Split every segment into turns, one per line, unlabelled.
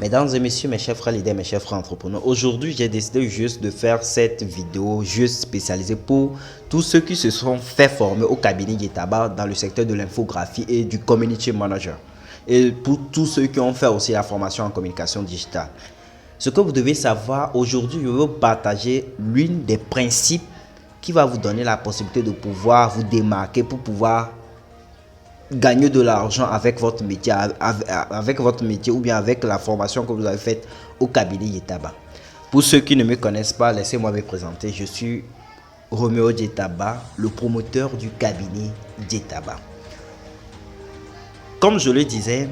Mesdames et messieurs, mes chers frères leaders, mes chers frères entrepreneurs, aujourd'hui j'ai décidé juste de faire cette vidéo juste spécialisée pour tous ceux qui se sont fait former au cabinet Yetaba dans le secteur de l'infographie et du community manager. Et pour tous ceux qui ont fait aussi la formation en communication digitale. Ce que vous devez savoir, aujourd'hui je vais vous partager l'une des principes qui va vous donner la possibilité de pouvoir vous démarquer pour pouvoir gagner de l'argent avec votre métier, ou bien avec la formation que vous avez faite au cabinet Yetaba. Pour ceux qui ne me connaissent pas, laissez-moi me présenter. Je suis Roméo Yetaba, le promoteur du cabinet Yetaba. Comme je le disais,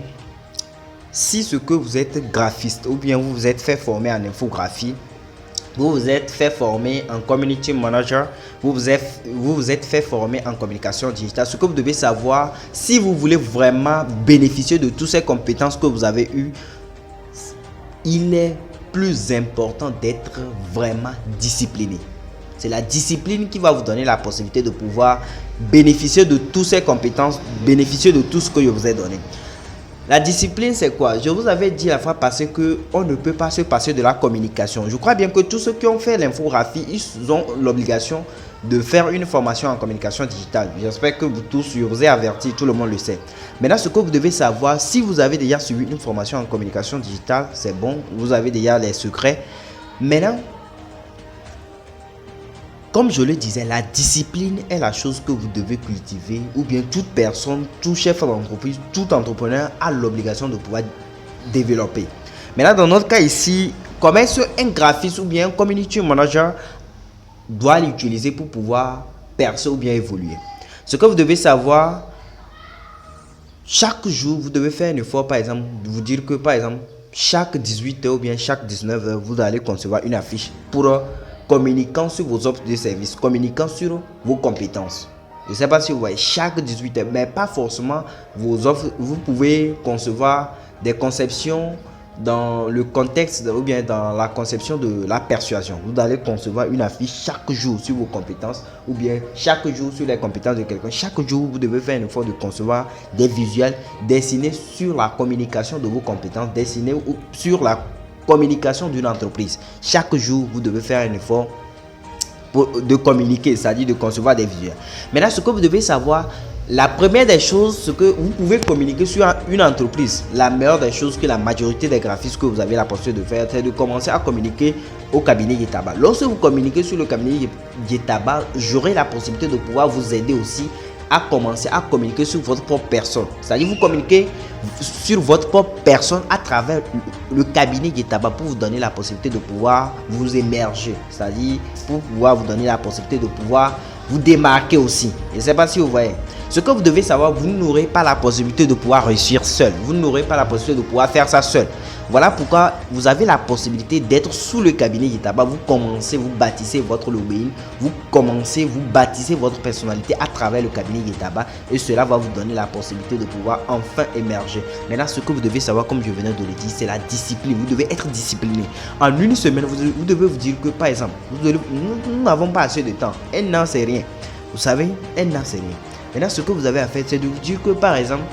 si ce que vous êtes graphiste ou bien vous vous êtes fait former en infographie, vous vous êtes fait former en community manager, vous vous êtes fait former en communication digitale. Ce que vous devez savoir, si vous voulez vraiment bénéficier de toutes ces compétences que vous avez eues, il est plus important d'être vraiment discipliné. C'est la discipline qui va vous donner la possibilité de pouvoir bénéficier de toutes ces compétences, bénéficier de tout ce que je vous ai donné. La discipline, c'est quoi? Je vous avais dit la fois passée qu'on ne peut pas se passer de la communication. Je crois bien que tous ceux qui ont fait l'infographie, ils ont l'obligation de faire une formation en communication digitale. J'espère que vous tous, je vous ai averti, tout le monde le sait. Maintenant, ce que vous devez savoir, si vous avez déjà suivi une formation en communication digitale, c'est bon, vous avez déjà les secrets. Maintenant, comme je le disais, la discipline est la chose que vous devez cultiver, ou bien toute personne, tout chef d'entreprise, tout entrepreneur a l'obligation de pouvoir développer. Maintenant, dans notre cas ici, comment est-ce qu'un graphiste ou bien un community manager doit l'utiliser pour pouvoir percer ou bien évoluer? Ce que vous devez savoir, chaque jour, vous devez faire un effort, par exemple, vous dire que, par exemple, chaque 18h ou bien chaque 19h, vous allez concevoir une affiche pour communiquant sur vos offres de services, communiquant sur vos compétences. Je ne sais pas si vous voyez, chaque 18 heures, mais pas forcément vos offres. Vous pouvez concevoir des conceptions dans le contexte ou bien dans la conception de la persuasion. Vous allez concevoir une affiche chaque jour sur vos compétences ou bien chaque jour sur les compétences de quelqu'un. Chaque jour, vous devez faire un effort de concevoir des visuels dessinés sur la communication de vos compétences, dessinés sur la communication d'une entreprise. Chaque jour, vous devez faire un effort de communiquer, c'est-à-dire de concevoir des visuels. Maintenant, ce que vous devez savoir, la première des choses, ce que vous pouvez communiquer sur une entreprise, la meilleure des choses que la majorité des graphistes que vous avez la possibilité de faire, c'est de commencer à communiquer au cabinet Yetaba. Lorsque vous communiquez sur le cabinet Yetaba, j'aurai la possibilité de pouvoir vous aider aussi à commencer à communiquer sur votre propre personne. C'est-à-dire vous communiquez sur votre propre personne à travers le cabinet Yetaba pour vous donner la possibilité de pouvoir vous émerger. C'est-à-dire pour pouvoir vous donner la possibilité de pouvoir vous démarquer aussi. Je ne sais pas si vous voyez. Ce que vous devez savoir, vous n'aurez pas la possibilité de pouvoir réussir seul. Vous n'aurez pas la possibilité de pouvoir faire ça seul. Voilà pourquoi vous avez la possibilité d'être sous le cabinet Yetaba. Vous commencez, vous bâtissez votre lobbying, vous commencez, vous bâtissez votre personnalité à travers le cabinet Yetaba et cela va vous donner la possibilité de pouvoir enfin émerger. Maintenant, ce que vous devez savoir, comme je venais de le dire, c'est la discipline. Vous devez être discipliné. En une semaine, vous devez vous dire que, par exemple, nous n'avons pas assez de temps. Un an, c'est rien. Vous savez, un an, c'est rien. Maintenant, ce que vous avez à faire, c'est de vous dire que, par exemple,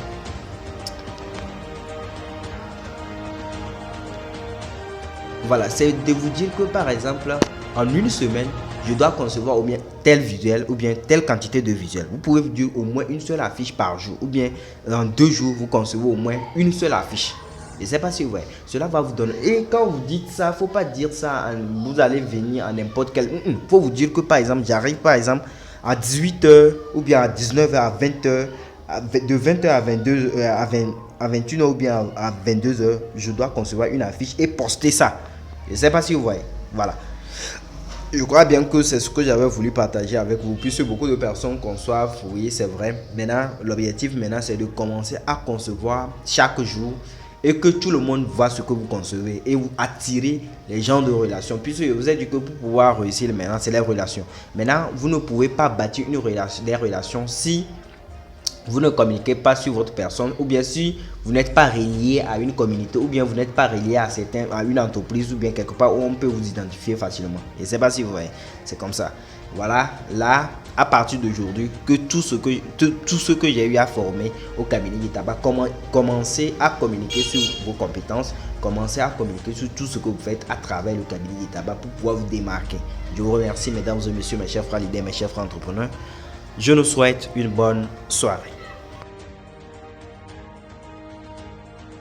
voilà, c'est de vous dire que, par exemple, en une semaine, je dois concevoir au moins tel visuel ou bien telle quantité de visuels. Vous pouvez vous dire au moins une seule affiche par jour ou bien en 2 jours, vous concevez au moins une seule affiche. Je ne sais pas si vous voyez. Cela va vous donner. Et quand vous dites ça, il ne faut pas dire ça, vous allez venir à n'importe quel. Il faut vous dire que, par exemple, j'arrive, par exemple, à 18h ou bien à 19h, à 20h, de 20h à 22h, à 21h ou bien à 22h, je dois concevoir une affiche et poster ça. Je ne sais pas si vous voyez. Voilà. Je crois bien que c'est ce que j'avais voulu partager avec vous, puisque beaucoup de personnes conçoivent, oui, c'est vrai. Maintenant, l'objectif maintenant, c'est de commencer à concevoir chaque jour et que tout le monde voit ce que vous concevez et vous attirez les gens de relations. Puisque je vous ai dit que pour pouvoir réussir maintenant, c'est les relations. Maintenant, vous ne pouvez pas bâtir des relations si vous ne communiquez pas sur votre personne ou bien si vous n'êtes pas relié à une communauté ou bien vous n'êtes pas relié à une entreprise ou bien quelque part où on peut vous identifier facilement. Je ne sais pas si vous voyez, c'est comme ça. Voilà, là, à partir d'aujourd'hui que tout ce que j'ai eu à former au cabinet Guitaba, commencez à communiquer sur vos compétences, commencez à communiquer sur tout ce que vous faites à travers le cabinet Guitaba pour pouvoir vous démarquer. Je vous remercie mesdames et messieurs, mes chers frères leaders, mes chers frères entrepreneurs. Je nous souhaite une bonne soirée.